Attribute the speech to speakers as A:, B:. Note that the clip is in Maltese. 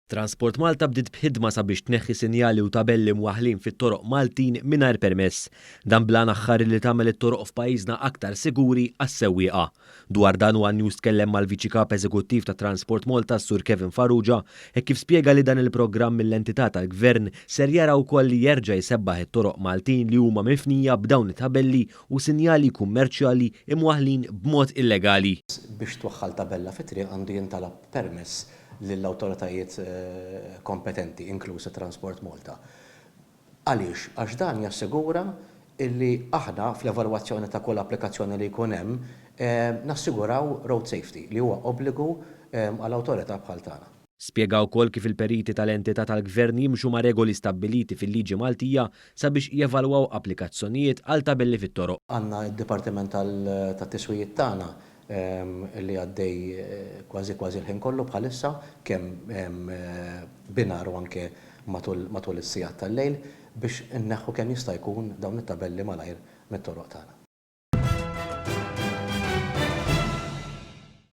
A: Transport Malta bdiet b'ħidma sabiex tneħħi sinjali u tabelli mwaħħlin fit-toroq Maltin mingħajr permess. Dan blan aħħar li tagħmel it-toroq f'pajjiżna aktar siguri għas-sewwieqa. Dwar dan huwa news tkellem mal-Viċi Kap Eżekuttiv ta' Transport Malta Sur Kevin Farrugia hekk kif spjega li dan il-programm mill-entità tal-Gvern ser jara wkoll li jerġa' jsebbaħ it-toroq Maltin li huma mifnija b'dawn it-tabelli u sinjali kummerċjali imwaħħlin b'mod illegali.
B: Biex twaħħal tabella fit-triq għandu jintalab permess lill-awtoritajiet kompetenti, inkluż Transport Malta. Għaliex? Għax dan jassigura illi aħna fl-evalwazzjoni ta' kull applikazzjoni li jkun hemm nassiguraw road safety li huwa obbligu għall-awtorità bħal tagħna.
A: Spjega wkoll kif il-periti tal-entità tal-Gvern jimxu ma' regoli stabbiliti fil-liġi Maltija sabiex jevalwaw applikazzjonijiet għal tabelli fit-toroq.
B: Għandna d-Dipartiment tat-Tiswijiet tagħna li għaddej kważi l-ħin kollu bħalissa kemm binaru anke matul is-sigħat tal-lejl biex inneħħu kemm jista' jkun dawn it-tabelli malajr mit-toroq tagħna.